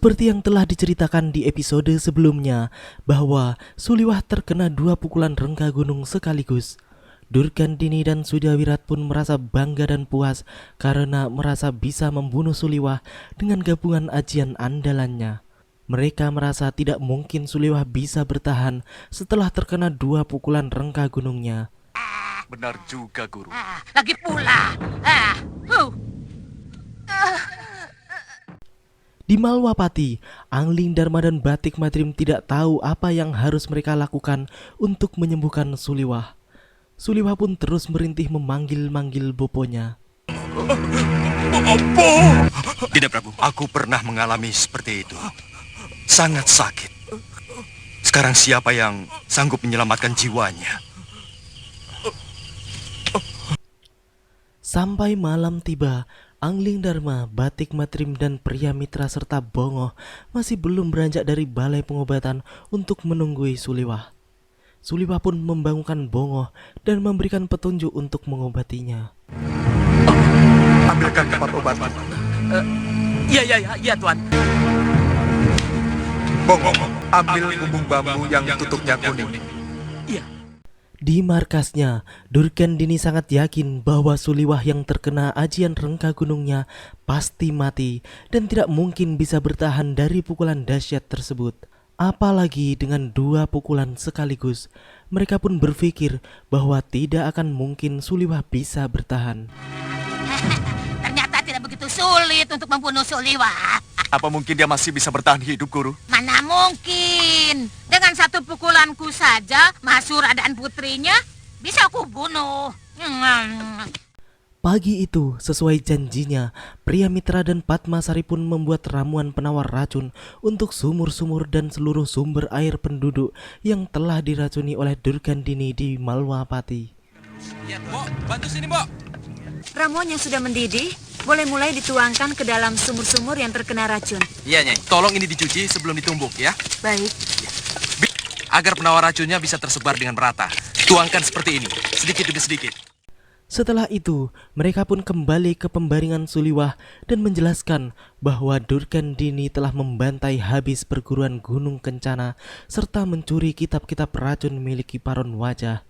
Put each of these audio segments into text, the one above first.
Seperti yang telah diceritakan di episode sebelumnya, bahwa Suliwah terkena 2 pukulan rengga gunung sekaligus. Durgandini dan Sudawirat pun merasa bangga dan puas karena merasa bisa membunuh Suliwah dengan gabungan ajian andalannya. Mereka merasa tidak mungkin Suliwah bisa bertahan setelah terkena 2 pukulan rengga gunungnya. Benar juga, Guru. Lagi pula. Di Malwapati, Angling Dharma dan Batik Madrim tidak tahu apa yang harus mereka lakukan untuk menyembuhkan Suliwah. Suliwah pun terus merintih memanggil-manggil boponya. Bopo! Tidak, Prabu. Aku pernah mengalami seperti itu. Sangat sakit. Sekarang siapa yang sanggup menyelamatkan jiwanya? Sampai malam tiba, Angling Dharma, Batik Madrim, dan pria mitra serta Bongoh masih belum beranjak dari balai pengobatan untuk menunggui Suliwah. Suliwah pun membangunkan Bongoh dan memberikan petunjuk untuk mengobatinya. Ambilkan tempat obat. Iya, Tuan. Bongoh, ambil bumbung bambu yang tutupnya kuning. Iya. Di markasnya, Durgandini sangat yakin bahwa Suliwah yang terkena ajian rengga gunungnya pasti mati dan tidak mungkin bisa bertahan dari pukulan dahsyat tersebut. Apalagi dengan 2 pukulan sekaligus, mereka pun berpikir bahwa tidak akan mungkin Suliwah bisa bertahan. Ternyata tidak begitu sulit untuk membunuh Suliwah. Apa mungkin dia masih bisa bertahan hidup, Guru? Mana mungkin. Dengan 1 pukulanku saja, Masura dan putrinya bisa aku bunuh. Pagi itu, sesuai janjinya, pria mitra dan Padmasari pun membuat ramuan penawar racun untuk sumur-sumur dan seluruh sumber air penduduk yang telah diracuni oleh Durgandini di Malwapati. Ya, Mbok, bantu sini, Mbok. Ramuan yang sudah mendidih boleh mulai dituangkan ke dalam sumur-sumur yang terkena racun. Iya, Nyai. Tolong ini dicuci sebelum ditumbuk, ya. Baik. Agar penawar racunnya bisa tersebar dengan merata. Tuangkan seperti ini, sedikit demi sedikit. Setelah itu, mereka pun kembali ke pembaringan Suliwah dan menjelaskan bahwa Durgandini telah membantai habis perguruan Gunung Kencana serta mencuri kitab-kitab racun milik Kiparon Wajah.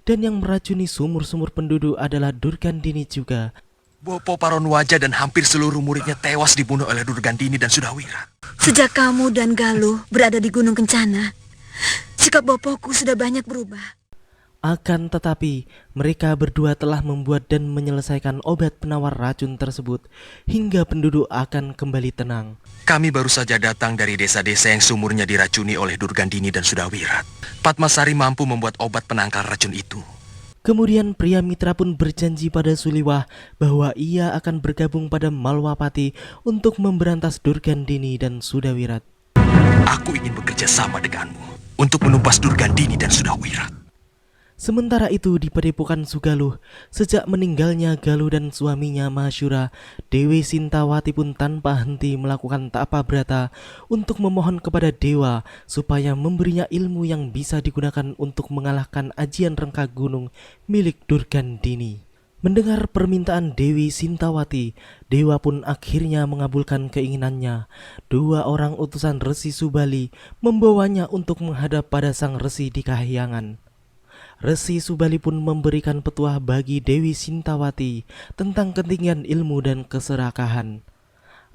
Dan yang meracuni sumur-sumur penduduk adalah Durgandini juga. Bopo Paron Wajah dan hampir seluruh muridnya tewas dibunuh oleh Durgandini dan Sudawirat. Sejak kamu dan Galuh berada di Gunung Kencana, sikap bopoku sudah banyak berubah. Akan tetapi, mereka berdua telah membuat dan menyelesaikan obat penawar racun tersebut hingga penduduk akan kembali tenang. Kami baru saja datang dari desa-desa yang sumurnya diracuni oleh Durgandini dan Sudawirat. Padmasari mampu membuat obat penangkal racun itu. Kemudian pria mitra pun berjanji pada Suliwah bahwa ia akan bergabung pada Malwapati untuk memberantas Durgandini dan Sudawirat. Aku ingin bekerja sama denganmu untuk menumpas Durgandini dan Sudawirat. Sementara itu di Padepokan Sugaluh, sejak meninggalnya Galuh dan suaminya Masyura, Dewi Sintawati pun tanpa henti melakukan tapa brata untuk memohon kepada dewa supaya memberinya ilmu yang bisa digunakan untuk mengalahkan ajian rengga gunung milik Durgandini. Mendengar permintaan Dewi Sintawati, dewa pun akhirnya mengabulkan keinginannya. 2 orang utusan Resi Subali membawanya untuk menghadap pada sang resi di Kahyangan. Resi Subali pun memberikan petuah bagi Dewi Sintawati tentang ketinggian ilmu dan keserakahan.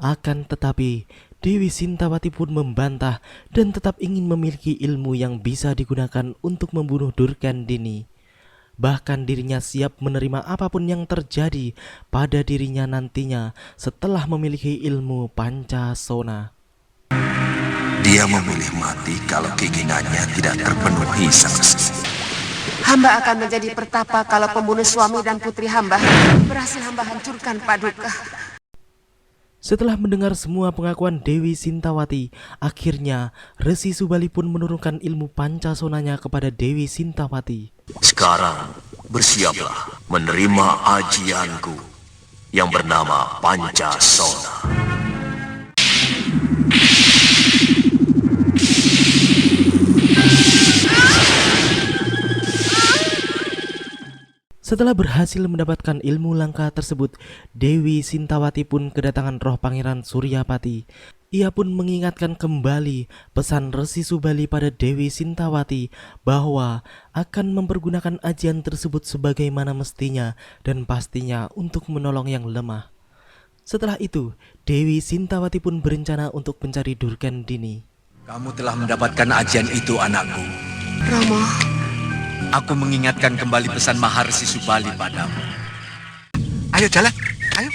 Akan tetapi, Dewi Sintawati pun membantah dan tetap ingin memiliki ilmu yang bisa digunakan untuk membunuh Durgandini. Bahkan dirinya siap menerima apapun yang terjadi pada dirinya nantinya setelah memiliki ilmu Pancasona. Dia memilih mati kalau keinginannya tidak terpenuhi sang resi. Hamba akan menjadi pertapa kalau pembunuh suami dan putri hamba berhasil hamba hancurkan Paduka. Setelah mendengar semua pengakuan Dewi Sintawati, akhirnya Resi Subali pun menurunkan ilmu Pancasonanya kepada Dewi Sintawati. Sekarang bersiaplah menerima ajianku yang bernama Pancasona. Setelah berhasil mendapatkan ilmu langka tersebut, Dewi Sintawati pun kedatangan roh Pangeran Suryapati. Ia pun mengingatkan kembali pesan Resi Subali pada Dewi Sintawati bahwa akan mempergunakan ajian tersebut sebagaimana mestinya dan pastinya untuk menolong yang lemah. Setelah itu, Dewi Sintawati pun berencana untuk mencari Durgandini. Kamu telah mendapatkan ajian itu, anakku. Romo, Aku mengingatkan kembali pesan Maharsi Subali padamu. Ayo jalan, ayo.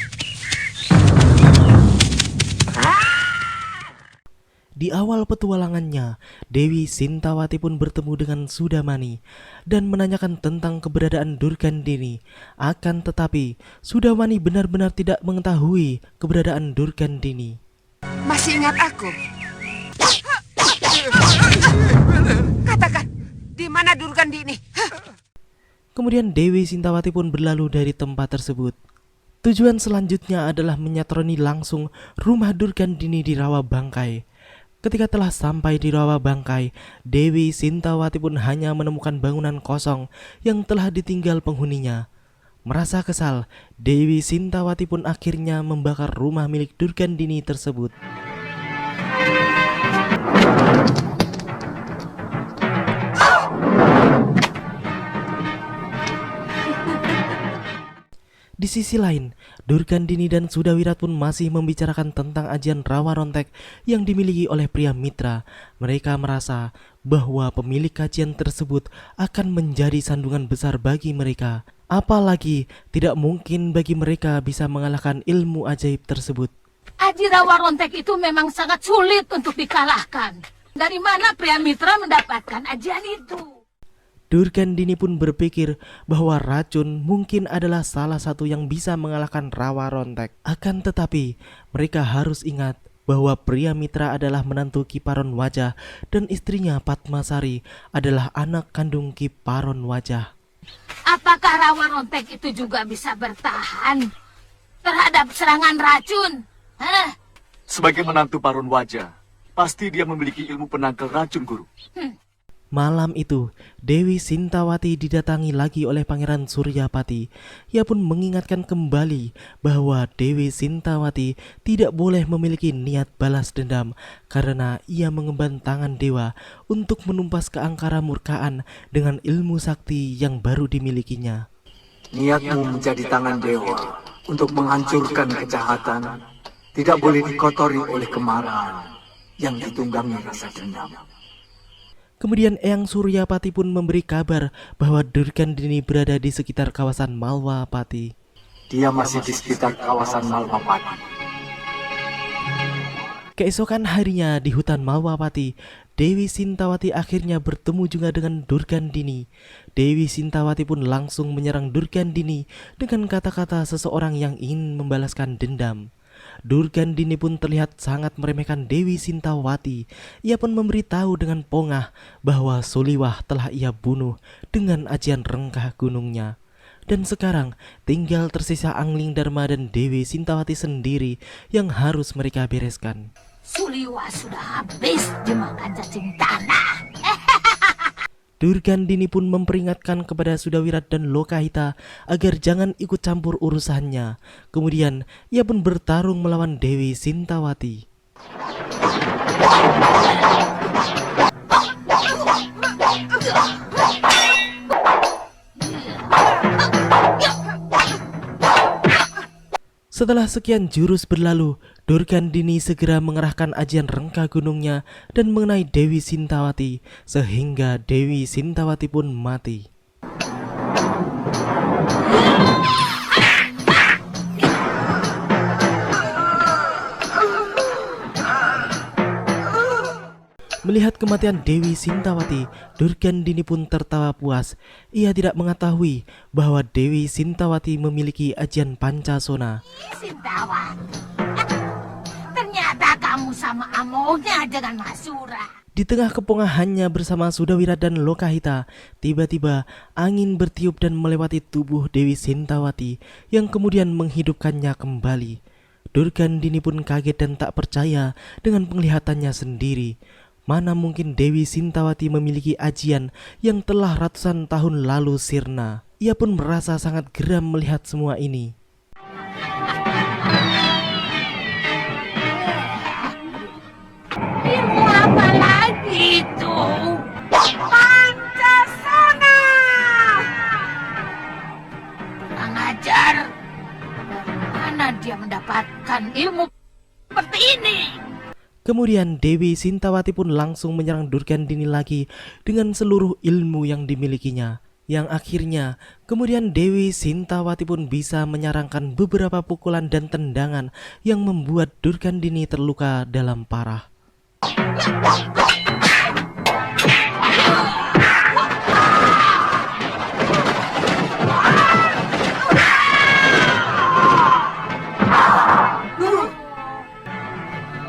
Di awal petualangannya, Dewi Sintawati pun bertemu dengan Sudamani dan menanyakan tentang keberadaan Durgandini. Akan tetapi, Sudamani benar-benar tidak mengetahui keberadaan Durgandini. masih ingat aku? Katakan, di mana Durgandini? Kemudian Dewi Sintawati pun berlalu dari tempat tersebut. Tujuan selanjutnya adalah menyatroni langsung rumah Durgandini di Rawa Bangkai. Ketika telah sampai di Rawa Bangkai, Dewi Sintawati pun hanya menemukan bangunan kosong yang telah ditinggal penghuninya. Merasa kesal, Dewi Sintawati pun akhirnya membakar rumah milik Durgandini tersebut. Di sisi lain, Durgandini dan Sudawirat pun masih membicarakan tentang ajian Rawa Rontek yang dimiliki oleh pria mitra. Mereka merasa bahwa pemilik kajian tersebut akan menjadi sandungan besar bagi mereka. Apalagi tidak mungkin bagi mereka bisa mengalahkan ilmu ajaib tersebut. Aji Rawa Rontek itu memang sangat sulit untuk dikalahkan. Dari mana pria mitra mendapatkan ajian itu? Durgandini pun berpikir bahwa racun mungkin adalah salah satu yang bisa mengalahkan Rawa Rontek. Akan tetapi, mereka harus ingat bahwa pria mitra adalah menantu Ki Paron Wajah dan istrinya Padmasari adalah anak kandung Ki Paron Wajah. Apakah Rawa Rontek itu juga bisa bertahan terhadap serangan racun? Hah? Sebagai menantu Paron Wajah, pasti dia memiliki ilmu penangkal racun, Guru. Malam itu, Dewi Sintawati didatangi lagi oleh Pangeran Suryapati. Ia pun mengingatkan kembali bahwa Dewi Sintawati tidak boleh memiliki niat balas dendam karena ia mengemban tangan dewa untuk menumpas keangkara murkaan dengan ilmu sakti yang baru dimilikinya. Niatmu menjadi tangan dewa untuk menghancurkan kejahatan tidak boleh dikotori oleh kemarahan yang ditunggangi rasa dendam. Kemudian Eyang Suryapati pun memberi kabar bahwa Durgandini berada di sekitar kawasan Malwapati. Dia masih di sekitar kawasan Malwapati. Keesokan harinya di hutan Malwapati, Dewi Sintawati akhirnya bertemu juga dengan Durgandini. Dewi Sintawati pun langsung menyerang Durgandini dengan kata-kata seseorang yang ingin membalaskan dendam. Durgandini pun terlihat sangat meremehkan Dewi Sintawati. Ia pun memberitahu dengan pongah bahwa Suliwah telah ia bunuh dengan ajian rengkah gunungnya. Dan sekarang tinggal tersisa Angling Dharma dan Dewi Sintawati sendiri yang harus mereka bereskan. Suliwa sudah habis dimakan cacing tanah. Durgandini pun memperingatkan kepada Sudawirat dan Lokahita agar jangan ikut campur urusannya. Kemudian ia pun bertarung melawan Dewi Sintawati. Setelah sekian jurus berlalu, Durgandini segera mengerahkan ajian rengkah gunungnya dan mengenai Dewi Sintawati, sehingga Dewi Sintawati pun mati. Melihat kematian Dewi Sintawati, Durgandini pun tertawa puas. Ia tidak mengetahui bahwa Dewi Sintawati memiliki ajian Pancasona. Sintawati, ternyata kamu sama amounya dengan Masura. Di tengah kepongahannya bersama Sudawirat dan Lokahita, tiba-tiba angin bertiup dan melewati tubuh Dewi Sintawati yang kemudian menghidupkannya kembali. Durgandini pun kaget dan tak percaya dengan penglihatannya sendiri. Mana mungkin Dewi Sintawati memiliki ajian yang telah ratusan tahun lalu sirna. Ia pun merasa sangat geram melihat semua ini. Ilmu apa lagi itu? Pancasana! Kurang ajar. Mana dia mendapatkan ilmu seperti ini? Kemudian Dewi Sintawati pun langsung menyerang Durgandini lagi dengan seluruh ilmu yang dimilikinya. Yang akhirnya kemudian Dewi Sintawati pun bisa menyarangkan beberapa pukulan dan tendangan yang membuat Durgandini terluka dalam parah.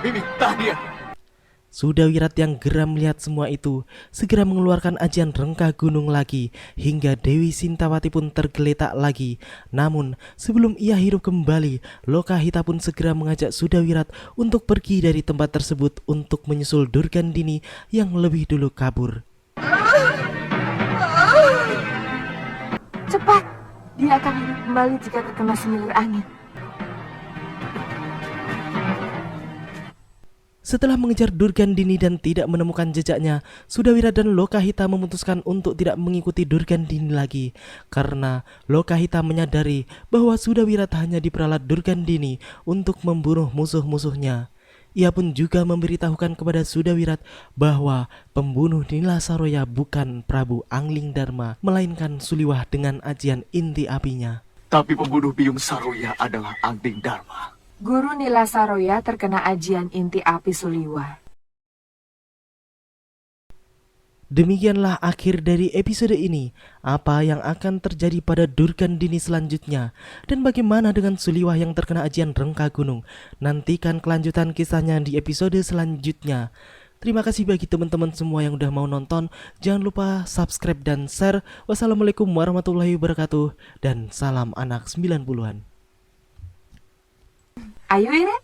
Bibi, tahan dia. Sudawirat yang geram melihat semua itu segera mengeluarkan ajian rengkah gunung lagi hingga Dewi Sintawati pun tergeletak lagi. Namun sebelum ia hidup kembali, Lokahita pun segera mengajak Sudawirat untuk pergi dari tempat tersebut untuk menyusul Durgandini yang lebih dulu kabur. Cepat, dia akan hidup kembali jika terkena semilir angin. Setelah mengejar Durgandini dan tidak menemukan jejaknya, Sudawirat dan Lokahita memutuskan untuk tidak mengikuti Durgandini lagi. Karena Lokahita menyadari bahwa Sudawirat hanya diperalat Durgandini untuk membunuh musuh-musuhnya. Ia pun juga memberitahukan kepada Sudawirat bahwa pembunuh Nila Saroya bukan Prabu Angling Dharma, melainkan Suliwah dengan ajian inti apinya. Tapi pembunuh Biung Saroya adalah Angling Dharma. Guru Nila Saroya terkena ajian inti api Suliwah. Demikianlah akhir dari episode ini. Apa yang akan terjadi pada Durgandini selanjutnya? Dan bagaimana dengan Suliwah yang terkena ajian rengkah gunung? Nantikan kelanjutan kisahnya di episode selanjutnya. Terima kasih bagi teman-teman semua yang udah mau nonton. Jangan lupa subscribe dan share. Wassalamualaikum warahmatullahi wabarakatuh. Dan salam anak 90-an. Ayo, Iren.